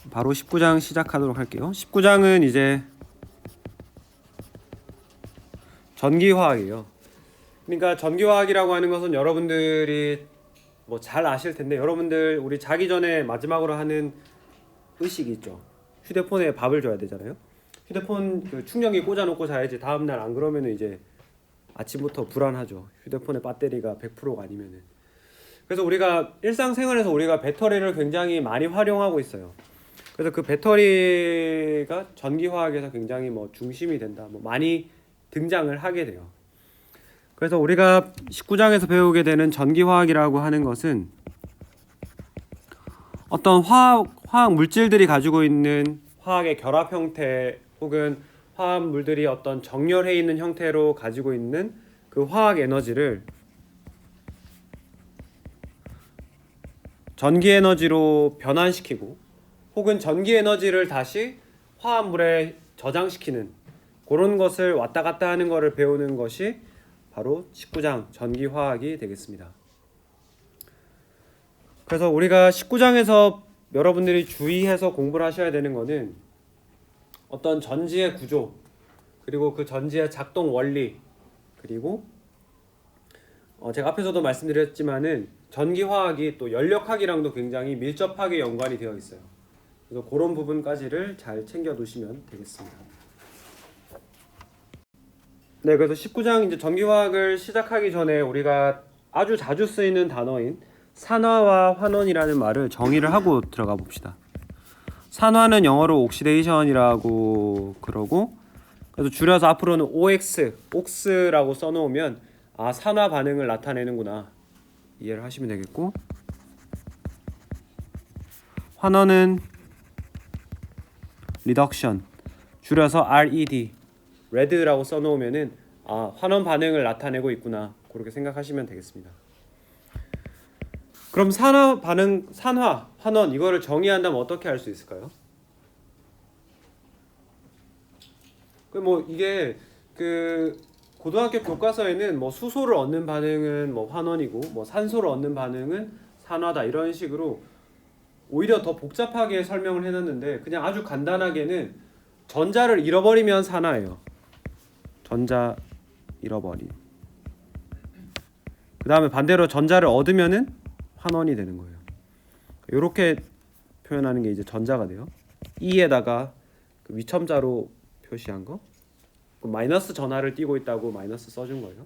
바로 19장 시작하도록 할게요. 19장은 이제 전기화학이에요. 그러니까 전기화학이라고 하는 것은 여러분들이 뭐 잘 아실 텐데, 여러분들 우리 자기 전에 마지막으로 하는 의식이 있죠. 휴대폰에 밥을 줘야 되잖아요. 휴대폰 그 충전기 꽂아놓고 자야지. 다음날 안 그러면은 이제 아침부터 불안하죠. 휴대폰의 배터리가 100%가 아니면은. 그래서 우리가 일상생활에서 우리가 배터리를 굉장히 많이 활용하고 있어요. 그래서 그 배터리가 전기화학에서 굉장히 뭐 중심이 된다, 뭐 많이 등장을 하게 돼요. 그래서 우리가 19장에서 배우게 되는 전기화학이라고 하는 것은 어떤 화학 물질들이 가지고 있는 화학의 결합 형태, 혹은 화합물들이 어떤 정렬해 있는 형태로 가지고 있는 그 화학 에너지를 전기 에너지로 변환시키고, 혹은 전기 에너지를 다시 화합물에 저장시키는 그런 것을 왔다 갔다 하는 것을 배우는 것이 바로 19장 전기화학이 되겠습니다. 그래서 우리가 19장에서 여러분들이 주의해서 공부를 하셔야 되는 것은 어떤 전지의 구조, 그리고 그 전지의 작동 원리, 그리고 제가 앞에서도 말씀드렸지만은 전기화학이 또 연력학이랑도 굉장히 밀접하게 연관이 되어 있어요. 그래서 그런 부분까지를 잘 챙겨 두시면 되겠습니다. 네, 그래서 19장 이제 전기화학을 시작하기 전에 우리가 아주 자주 쓰이는 단어인 산화와 환원이라는 말을 정의를 하고 들어가 봅시다. 산화는 영어로 옥시데이션이라고 그러고, 그래서 줄여서 앞으로는 OX라고 써놓으면 산화 반응을 나타내는구나 이해를 하시면 되겠고, 환원은 리덕션, 줄여서 RED라고 써놓으면은 환원 반응을 나타내고 있구나, 그렇게 생각하시면 되겠습니다. 그럼 산화 반응, 산화, 환원 이거를 정의한다면 어떻게 할 수 있을까요? 이게 고등학교 교과서에는 뭐 수소를 얻는 반응은 뭐 환원이고, 뭐 산소를 얻는 반응은 산화다, 이런 식으로 오히려 더 복잡하게 설명을 해놨는데, 그냥 아주 간단하게는 전자를 잃어버리면 산화예요. 전자 잃어버림. 그 다음에 반대로 전자를 얻으면은 환원이 되는 거예요. 이렇게 표현하는 게 이제 전자가 돼요. E에다가 그 위첨자로 표시한 거, 마이너스 전하를 띄고 있다고 마이너스 써준 거예요.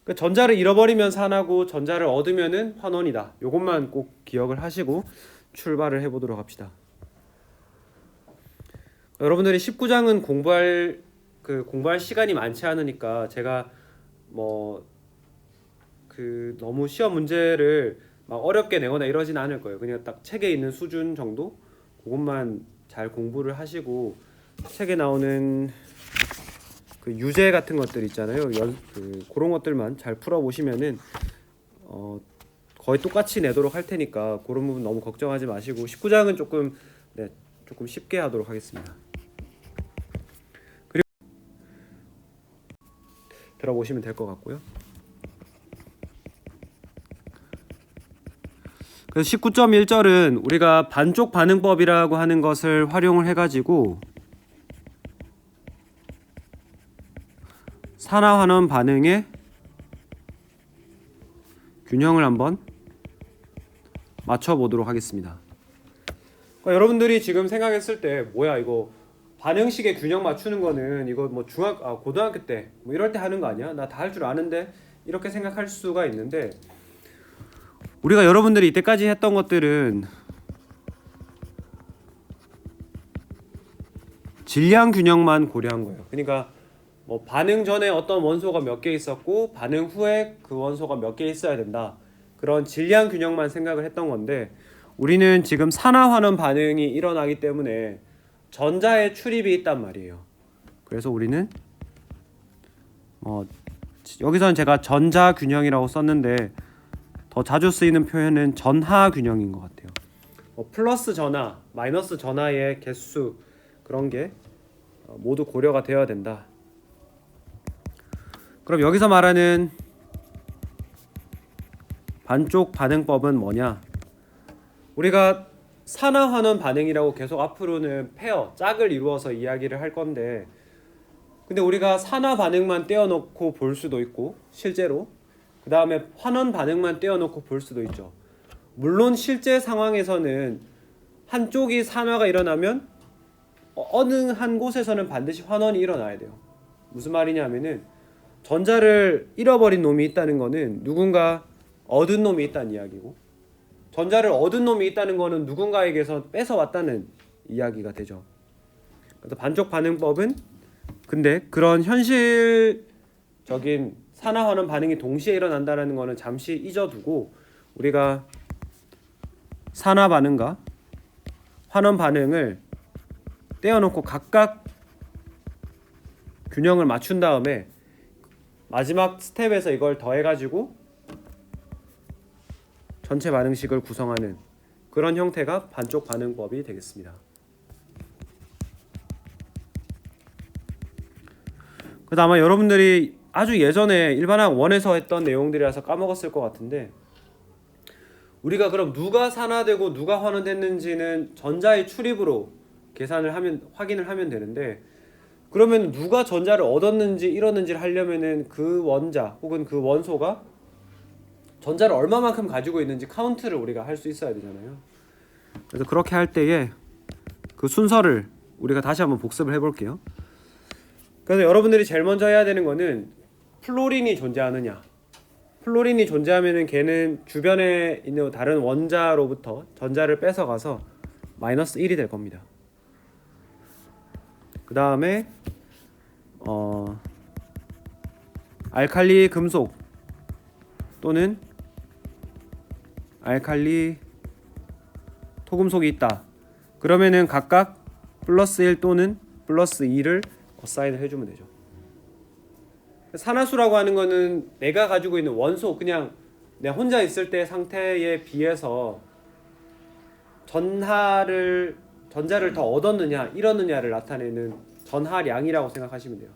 그러니까 전자를 잃어버리면 산화고, 전자를 얻으면은 환원이다. 이것만 꼭 기억을 하시고 출발을 해보도록 합시다. 여러분들이 19장은 공부할 시간이 많지 않으니까 제가 너무 시험 문제를 막 어렵게 내거나 이러진 않을 거예요. 그냥 딱 책에 있는 수준 정도, 그것만 잘 공부를 하시고, 책에 나오는 그 유제 같은 것들 있잖아요. 그런 것들만 잘 풀어보시면은 거의 똑같이 내도록 할 테니까 그런 부분 너무 걱정하지 마시고, 19장은 조금 쉽게 하도록 하겠습니다. 그리고 들어보시면 될 것 같고요. 그래서 19.1절은 우리가 반쪽 반응법이라고 하는 것을 활용을 해가지고 산화 환원 반응의 균형을 한번 맞춰보도록 하겠습니다. 그러니까 여러분들이 지금 생각했을 때 뭐야 이거 반응식의 균형 맞추는 거는 이거 뭐 고등학교 때 뭐 이럴 때 하는 거 아니야? 나 다 할 줄 아는데, 이렇게 생각할 수가 있는데, 우리가 여러분들이 이때까지 했던 것들은 질량 균형만 고려한 거예요. 그러니까 뭐 반응 전에 어떤 원소가 몇 개 있었고 반응 후에 그 원소가 몇 개 있어야 된다, 그런 질량 균형만 생각을 했던 건데, 우리는 지금 산화 환원 반응이 일어나기 때문에 전자의 출입이 있단 말이에요. 그래서 우리는 여기서는 제가 전자 균형이라고 썼는데 더 자주 쓰이는 표현은 전하 균형인 것 같아요. 플러스 전하, 마이너스 전하의 개수, 그런 게 모두 고려가 되어야 된다. 그럼 여기서 말하는 반쪽 반응법은 뭐냐? 우리가 산화환원 반응이라고 계속 앞으로는 페어, 짝을 이루어서 이야기를 할 건데, 근데 우리가 산화 반응만 떼어놓고 볼 수도 있고 실제로 그 다음에 환원 반응만 떼어놓고 볼 수도 있죠. 물론 실제 상황에서는 한쪽이 산화가 일어나면 어느 한 곳에서는 반드시 환원이 일어나야 돼요. 무슨 말이냐면은 전자를 잃어버린 놈이 있다는 거는 누군가 얻은 놈이 있다는 이야기고, 전자를 얻은 놈이 있다는 거는 누군가에게서 뺏어왔다는 이야기가 되죠. 그래서 반쪽 반응법은 근데 그런 현실적인 산화환원 반응이 동시에 일어난다는 거는 잠시 잊어두고 우리가 산화 반응과 환원 반응을 떼어놓고 각각 균형을 맞춘 다음에 마지막 스텝에서 이걸 더해가지고 전체 반응식을 구성하는 그런 형태가 반쪽 반응법이 되겠습니다. 그래서 아마 여러분들이 아주 예전에 일반학 1에서 했던 내용들이라서 까먹었을 것 같은데, 우리가 그럼 누가 산화되고 누가 환원됐는지는 전자의 출입으로 확인을 하면 되는데, 그러면 누가 전자를 얻었는지 잃었는지를 하려면은 그 원자 혹은 그 원소가 전자를 얼마만큼 가지고 있는지 카운트를 우리가 할 수 있어야 되잖아요. 그래서 그렇게 할 때에 그 순서를 우리가 다시 한번 복습을 해볼게요. 그래서 여러분들이 제일 먼저 해야 되는 거는 플로린이 존재하느냐. 플로린이 존재하면은 걔는 주변에 있는 다른 원자로부터 전자를 뺏어가서 마이너스 1이 될 겁니다. 그 다음에 알칼리 금속 또는 알칼리 토금속이 있다. 그러면은 각각 플러스 1 또는 플러스 2를 코사인을 해주면 되죠. 산화수라고 하는 거는 내가 가지고 있는 원소, 그냥 내가 혼자 있을 때 상태에 비해서 전자를 더 얻었느냐 잃었느냐를 나타내는 전하량이라고 생각하시면 돼요.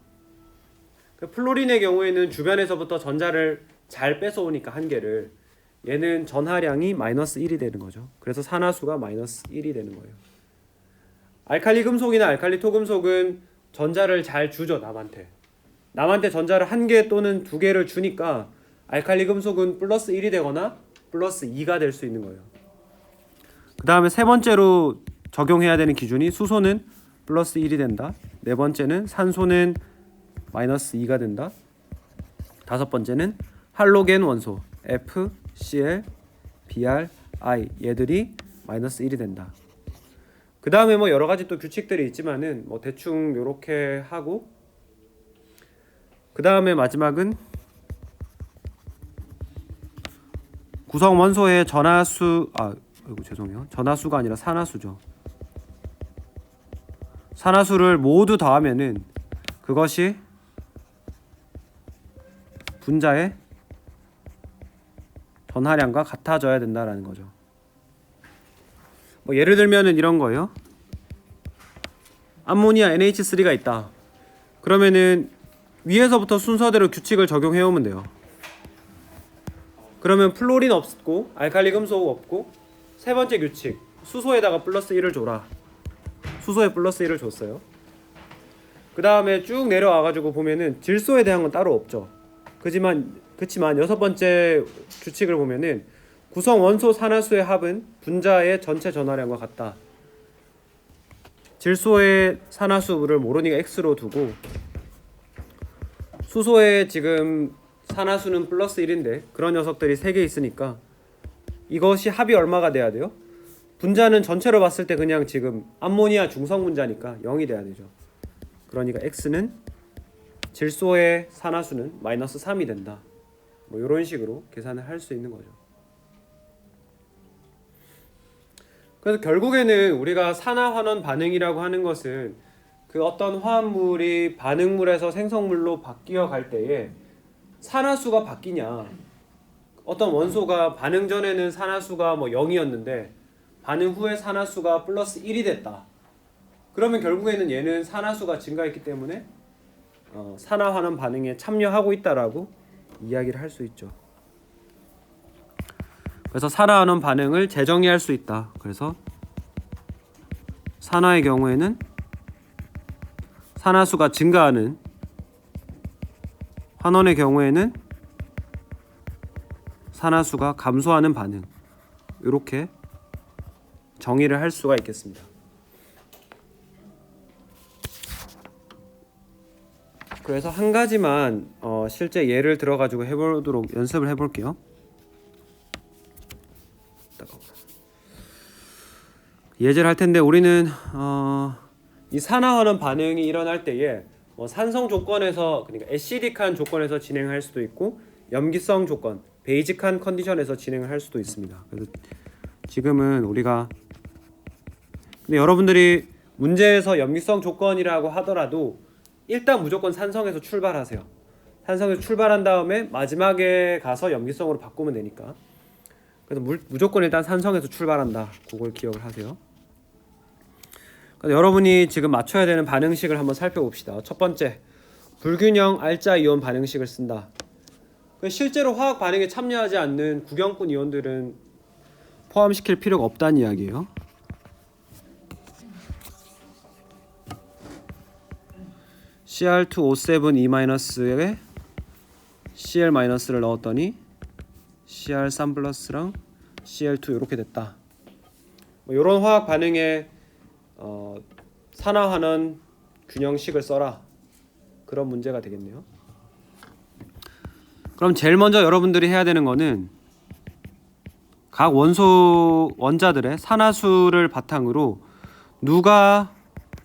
플로린의 경우에는 주변에서부터 전자를 잘 뺏어오니까 한 개를, 얘는 전하량이 마이너스 1이 되는 거죠. 그래서 산화수가 마이너스 1이 되는 거예요. 알칼리 금속이나 알칼리 토금속은 전자를 잘 주죠. 남한테 전자를 한 개 또는 두 개를 주니까 알칼리 금속은 플러스 1이 되거나 플러스 2가 될 수 있는 거예요. 그 다음에 세 번째로 적용해야 되는 기준이 수소는 플러스 1이 된다. 네 번째는 산소는 마이너스 2가 된다. 다섯 번째는 할로겐 원소 F, Cl, Br, I 얘들이 마이너스 1이 된다. 그 다음에 뭐 여러 가지 또 규칙들이 있지만은 뭐 대충 요렇게 하고, 그 다음에 마지막은 구성 원소의 전하수가 아니라 산화수죠. 산화수를 모두 더하면은 그것이 분자의 전하량과 같아져야 된다라는 거죠. 뭐 예를 들면은 이런 거예요. 암모니아 NH3가 있다. 그러면은 위에서부터 순서대로 규칙을 적용해 오면 돼요. 그러면 플로린 없고 알칼리 금속 없고, 세 번째 규칙 수소에다가 플러스 1을 줘라. 수소에 플러스 1을 줬어요. 그 다음에 쭉 내려와가지고 보면은 질소에 대한 건 따로 없죠. 그치만 여섯 번째 규칙을 보면은 구성 원소 산화수의 합은 분자의 전체 전하량과 같다. 질소의 산화수를 모르니까 X로 두고, 수소의 지금 산화수는 플러스 1인데 그런 녀석들이 3개 있으니까 이것이 합이 얼마가 돼야 돼요? 분자는 전체로 봤을 때 그냥 지금 암모니아 중성 분자니까 0이 돼야 되죠. 그러니까 X는 질소의 산화수는 마이너스 3이 된다. 뭐 이런 식으로 계산을 할 수 있는 거죠. 그래서 결국에는 우리가 산화환원 반응이라고 하는 것은 그 어떤 화합물이 반응물에서 생성물로 바뀌어 갈 때에 산화수가 바뀌냐, 어떤 원소가 반응 전에는 산화수가 뭐 0이었는데 반응 후에 산화수가 플러스 1이 됐다. 그러면 결국에는 얘는 산화수가 증가했기 때문에 산화환원 반응에 참여하고 있다라고 이야기를 할 수 있죠. 그래서 산화환원 반응을 재정의할 수 있다. 그래서 산화의 경우에는 산화수가 증가하는, 환원의 경우에는 산화수가 감소하는 반응. 이렇게 정의를 할 수가 있겠습니다. 그래서 한 가지만 실제 예를 들어 가지고 해보도록 연습을 해볼게요. 예제를 할 텐데, 우리는 이 산화환원 반응이 일어날 때에 산성 조건에서, 그러니까 애시딕한 조건에서 진행할 수도 있고 염기성 조건, 베이직한 컨디션에서 진행을 할 수도 있습니다. 그래서 지금은 우리가, 근데 여러분들이 문제에서 염기성 조건이라고 하더라도 일단 무조건 산성에서 출발하세요. 산성에서 출발한 다음에 마지막에 가서 염기성으로 바꾸면 되니까. 그래서 무조건 일단 산성에서 출발한다. 그걸 기억을 하세요. 그래서 여러분이 지금 맞춰야 되는 반응식을 한번 살펴봅시다. 첫 번째, 불균형 알자 이온 반응식을 쓴다. 실제로 화학 반응에 참여하지 않는 구경꾼 이온들은 포함시킬 필요가 없다는 이야기예요. Cr2O7E-에 Cl-를 넣었더니 Cr3+랑 Cl2 이렇게 됐다. 이런 화학 반응에 산화환원 균형식을 써라. 그런 문제가 되겠네요. 그럼 제일 먼저 여러분들이 해야 되는 거는 각 원소 원자들의 산화수를 바탕으로 누가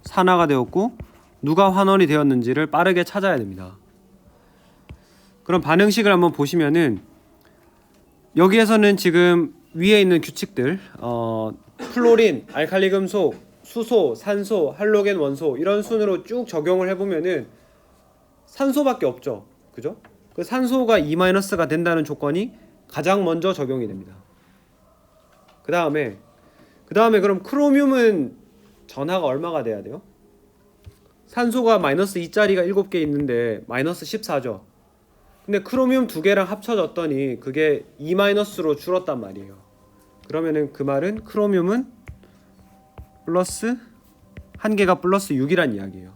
산화가 되었고 누가 환원이 되었는지를 빠르게 찾아야 됩니다. 그럼 반응식을 한번 보시면은 여기에서는 지금 위에 있는 규칙들, 플로린, 알칼리 금속, 수소, 산소, 할로겐 원소 이런 순으로 쭉 적용을 해보면은 산소밖에 없죠. 그죠? 그 산소가 E-가 된다는 조건이 가장 먼저 적용이 됩니다. 그 다음에 그럼 크로뮴은 전하가 얼마가 돼야 돼요? 산소가 -2짜리가 7개 있는데 -14죠. 근데 크로뮴 2개랑 합쳐졌더니 그게 E-로 줄었단 말이에요. 그러면은 그 말은 크로뮴은 플러스 1개가 플러스 6이란 이야기예요.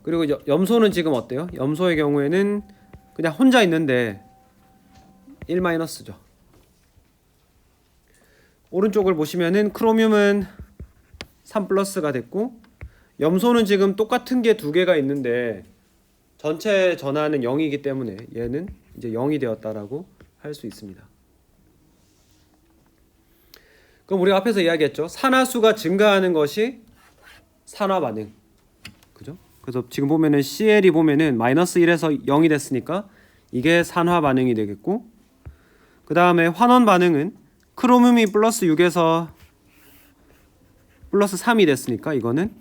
그리고 염소는 지금 어때요? 염소의 경우에는 그냥 혼자 있는데 1-죠. 오른쪽을 보시면은 크로뮴은 3+가 됐고 염소는 지금 똑같은 게 2개가 있는데 전체 전하는 0이기 때문에 얘는 이제 0이 되었다라고 할 수 있습니다. 그럼 우리가 앞에서 이야기했죠. 산화수가 증가하는 것이 산화 반응. 그죠? 그래서 지금 보면은 CL이 보면은 -1에서 0이 됐으니까 이게 산화 반응이 되겠고, 그 다음에 환원 반응은 크로뮴이 +6에서 +3이 됐으니까 이거는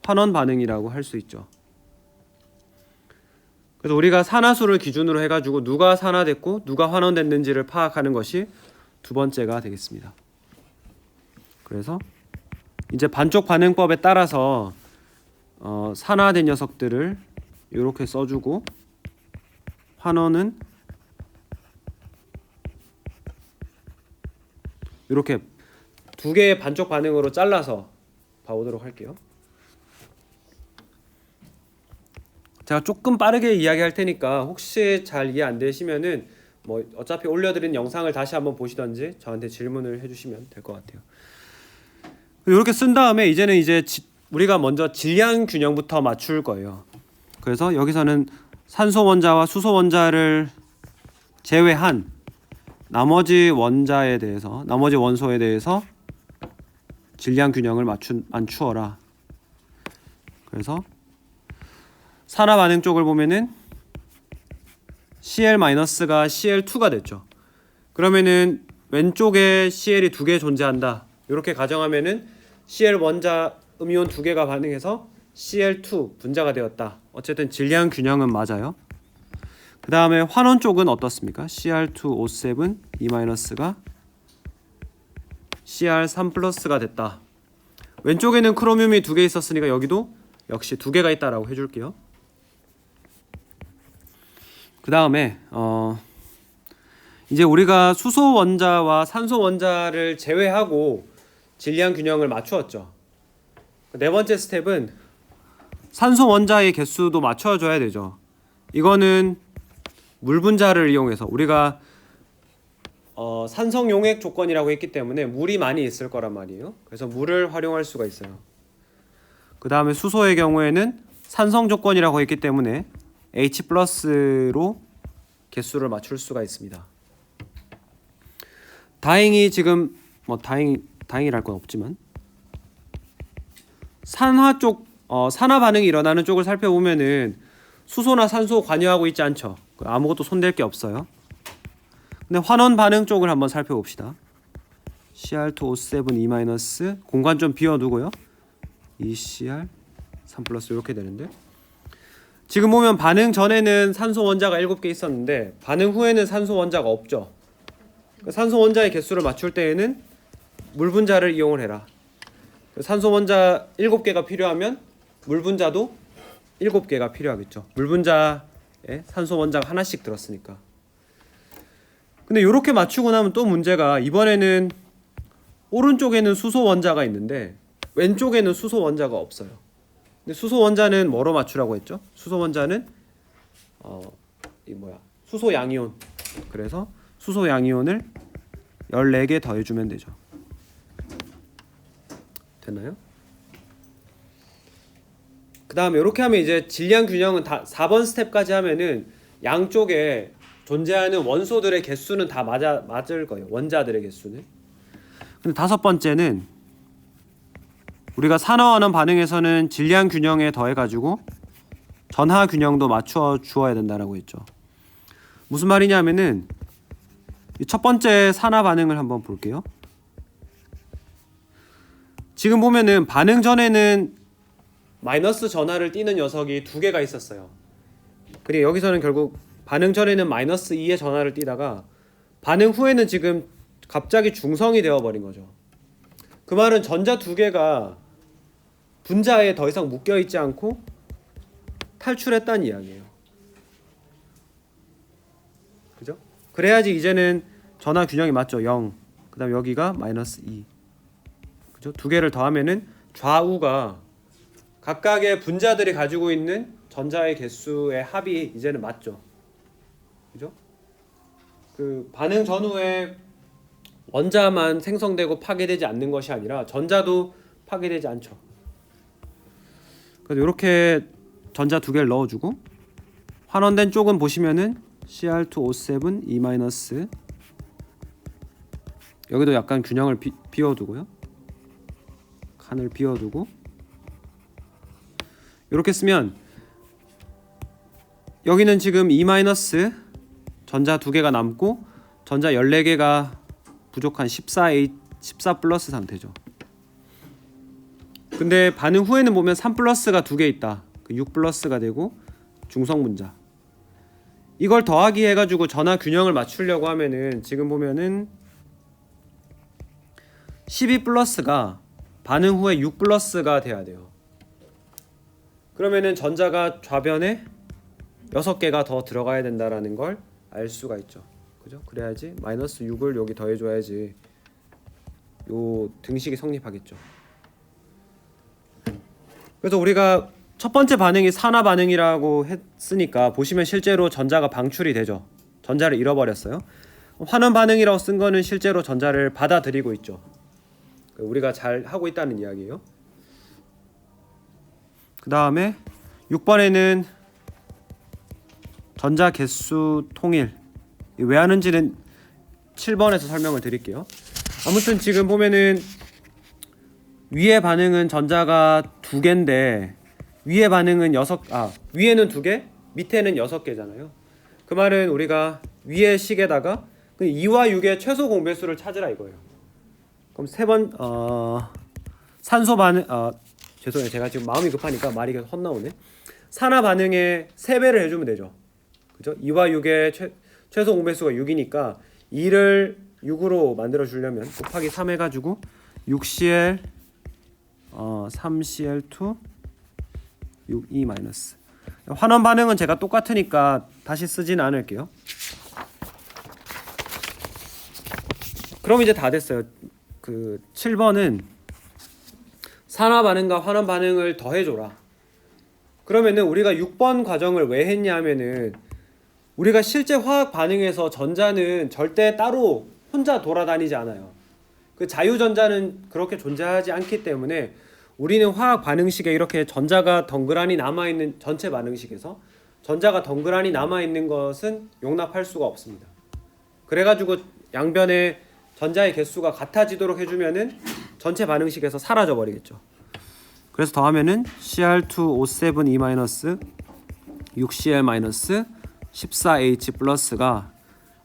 환원 반응이라고 할 수 있죠. 그래서 우리가 산화수를 기준으로 해가지고 누가 산화됐고 누가 환원됐는지를 파악하는 것이 두 번째가 되겠습니다. 그래서 이제 반쪽 반응법에 따라서 산화된 녀석들을 이렇게 써주고 환원은 이렇게 2개의 반쪽 반응으로 잘라서 봐보도록 할게요. 제가 조금 빠르게 이야기할 테니까 혹시 잘 이해 안 되시면은 어차피 올려드린 영상을 다시 한번 보시던지 저한테 질문을 해주시면 될 것 같아요. 이렇게 쓴 다음에 이제는 우리가 먼저 질량 균형부터 맞출 거예요. 그래서 여기서는 산소 원자와 수소 원자를 제외한 나머지 원소에 대해서 질량 균형을 맞추어라. 그래서 산화 반응 쪽을 보면은 Cl-가 Cl2가 됐죠. 그러면은 왼쪽에 Cl이 2개 존재한다. 이렇게 가정하면은 Cl 원자 음이온 2개가 반응해서 Cl2 분자가 되었다. 어쨌든 질량 균형은 맞아요. 그 다음에 환원 쪽은 어떻습니까? Cr2O7 E-가 Cr3+가 됐다. 왼쪽에는 크로뮴이 2개 있었으니까 여기도 역시 2개가 있다라고 해줄게요. 그 다음에 이제 우리가 수소 원자와 산소 원자를 제외하고 질량 균형을 맞추었죠. 네 번째 스텝은 산소 원자의 개수도 맞춰줘야 되죠. 이거는 물 분자를 이용해서 우리가 산성 용액 조건이라고 했기 때문에 물이 많이 있을 거란 말이에요. 그래서 물을 활용할 수가 있어요. 그 다음에 수소의 경우에는 산성 조건이라고 했기 때문에 H+로 개수를 맞출 수가 있습니다. 다행히 지금 다행이랄 건 없지만 산화 반응이 일어나는 쪽을 살펴보면은 수소나 산소 관여하고 있지 않죠. 아무것도 손댈 게 없어요. 근데 환원 반응 쪽을 한번 살펴봅시다. Cr2O7 E- 공간 좀 비워두고요. 2Cr 3+ 이렇게 되는데, 지금 보면 반응 전에는 산소 원자가 7개 있었는데 반응 후에는 산소 원자가 없죠. 산소 원자의 개수를 맞출 때에는 물 분자를 이용을 해라. 산소 원자 7개가 필요하면 물 분자도 7개가 필요하겠죠. 물 분자에 산소 원자가 하나씩 들었으니까. 근데 이렇게 맞추고 나면 또 문제가, 이번에는 오른쪽에는 수소 원자가 있는데 왼쪽에는 수소 원자가 없어요. 근데 수소 원자는 뭐로 맞추라고 했죠? 수소 원자는 수소 양이온. 그래서 수소 양이온을 14개 더해주면 되죠. 됐나요? 그 다음에 이렇게 하면 이제 질량 균형은 다 4번 스텝까지 하면은 양쪽에 존재하는 원소들의 개수는 다 맞을 거예요. 원자들의 개수는. 근데 5번째는 우리가 산화환원 반응에서는 질량 균형에 더해가지고 전하 균형도 맞춰 주어야 된다라고 했죠. 무슨 말이냐면은 첫 번째 산화 반응을 한번 볼게요. 지금 보면은 반응 전에는 마이너스 전하를 띠는 녀석이 2개가 있었어요. 그리고 여기서는 결국 반응 전에는 -2의 전하를 띠다가 반응 후에는 지금 갑자기 중성이 되어버린 거죠. 그 말은 전자 2개가 분자에 더 이상 묶여있지 않고 탈출했다는 이야기예요. 그죠? 그래야지 이제는 전하 균형이 맞죠. 0. 그 다음 여기가 -2. 그죠? 2개를 더하면은 좌우가 각각의 분자들이 가지고 있는 전자의 개수의 합이 이제는 맞죠. 그죠? 그 반응 전후에 원자만 생성되고 파괴되지 않는 것이 아니라 전자도 파괴되지 않죠. 그래서 이렇게 전자 2개를 넣어주고 환원된 쪽은 보시면은 Cr2O7 E- 여기도 약간 균형을 비워두고요. 칸을 비워두고 이렇게 쓰면 여기는 지금 E- 전자 2개가 남고 전자 14개가 부족한 14+ 상태죠. 근데 반응 후에는 보면 3+가 2개 있다. 6+가 되고 중성 분자. 이걸 더하기 해가지고 전하 균형을 맞추려고 하면은 지금 보면은 12+가 반응 후에 6+가 돼야 돼요. 그러면은 전자가 좌변에 6개가 더 들어가야 된다라는 걸 알 수가 있죠. 그죠? 그래야지 -6을 여기 더해줘야지 요 등식이 성립하겠죠. 그래서 우리가 첫 번째 반응이 산화 반응이라고 했으니까 보시면 실제로 전자가 방출이 되죠. 전자를 잃어버렸어요. 환원 반응이라고 쓴 거는 실제로 전자를 받아들이고 있죠. 우리가 잘 하고 있다는 이야기예요. 그 다음에 6번에는 전자 개수 통일. 왜 하는지는 7번에서 설명을 드릴게요. 아무튼 지금 보면은 위의 반응은 전자가 2개인데 위의 반응은 위에는 2개, 밑에는 6개잖아요. 그 말은 우리가 위의 식에다가 2와 6의 최소 공배수를 찾으라 이거예요. 그럼 산소 반응 죄송해요. 제가 지금 마음이 급하니까 말이 계속 헛나오네. 산화 반응의 3배를 해주면 되죠. 그죠? 2와 6의 최소 공배수가 6이니까 2를 6으로 만들어 주려면 곱하기 3 해가지고 6Cl 3Cl2 6E-. 환원 반응은 제가 똑같으니까 다시 쓰진 않을게요. 그럼 이제 다 됐어요. 그 7번은 산화 반응과 환원 반응을 더해줘라. 그러면은 우리가 6번 과정을 왜 했냐 하면은 우리가 실제 화학 반응에서 전자는 절대 따로 혼자 돌아다니지 않아요. 그 자유전자는 그렇게 존재하지 않기 때문에 우리는 화학 반응식에 이렇게 전자가 덩그러니 남아있는 전체 반응식에서 전자가 덩그러니 남아있는 것은 용납할 수가 없습니다. 그래가지고 양변에 전자의 개수가 같아지도록 해주면은 전체 반응식에서 사라져 버리겠죠. 그래서 더하면은 Cr2O7E- 6Cl- 14H 플러스가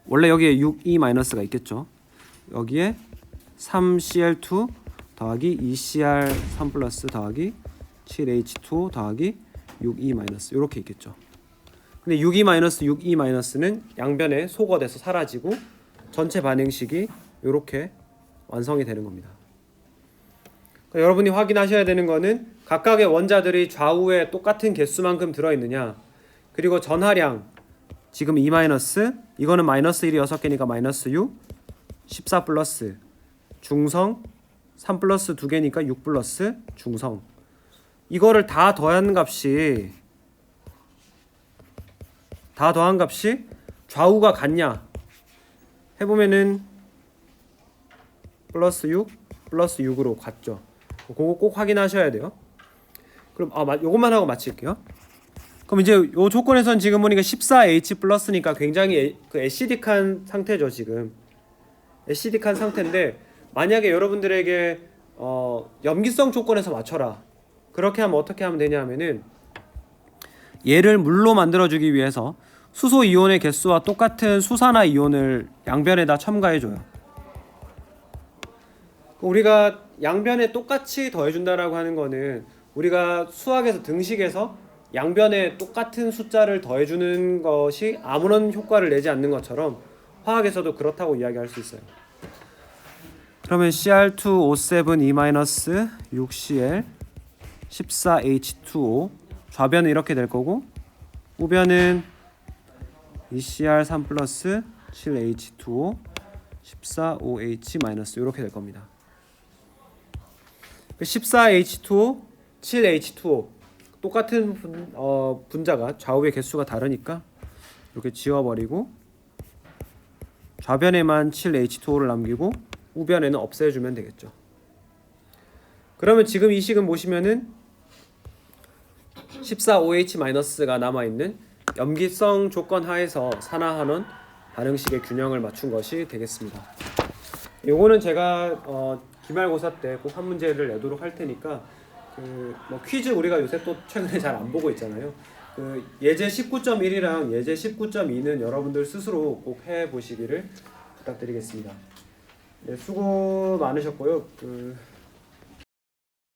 원래 여기에 6E- 있겠죠. 여기에 3Cl2 더하기 2Cr3 플러스 더하기 7H2O 더하기 6E- 이렇게 있겠죠. 근데 6E-는 양변에 소거돼서 사라지고 전체 반응식이 이렇게 완성이 되는 겁니다. 그러니까 여러분이 확인하셔야 되는 거는 각각의 원자들이 좌우에 똑같은 개수만큼 들어있느냐, 그리고 전하량 지금 E- 이거는 마이너스 1이 6개니까 마이너스 6, 14 플러스 중성 3 플러스 2개니까 6 플러스 중성, 이거를 다 더한 값이 좌우가 같냐 해보면은 플러스 6 플러스 6으로 같죠. 그거 꼭 확인하셔야 돼요. 그럼 요것만 하고 마칠게요. 그럼 이제 요 조건에선 지금 보니까 14H 플러스니까 굉장히 그 애시딕한 상태죠. 지금 애시딕한 상태인데, 만약에 여러분들에게 염기성 조건에서 맞춰라, 그렇게 하면 어떻게 하면 되냐 하면은 얘를 물로 만들어주기 위해서 수소 이온의 개수와 똑같은 수산화 이온을 양변에다 첨가해줘요. 우리가 양변에 똑같이 더해준다라고 하는 거는 우리가 수학에서 등식에서 양변에 똑같은 숫자를 더해주는 것이 아무런 효과를 내지 않는 것처럼 화학에서도 그렇다고 이야기할 수 있어요. 그러면 Cr2O7E- 6Cl 14H2O 좌변은 이렇게 될 거고, 우변은 2Cr3 플러스 7H2O 14OH- 이렇게 될 겁니다. 14H2O 7H2O 똑같은 분자가 좌우의 개수가 다르니까 이렇게 지워버리고 좌변에만 7H2O를 남기고 우변에는 없애주면 되겠죠. 그러면 지금 이 식은 보시면은 14OH-가 남아있는 염기성 조건 하에서 산화환원 반응식의 균형을 맞춘 것이 되겠습니다. 요거는 제가 기말고사 때 꼭 한 문제를 내도록 할 테니까 뭐 퀴즈 우리가 요새 또 최근에 잘 안 보고 있잖아요. 그 예제 19.1이랑 예제 19.2는 여러분들 스스로 꼭 해보시기를 부탁드리겠습니다. 네, 수고 많으셨고요.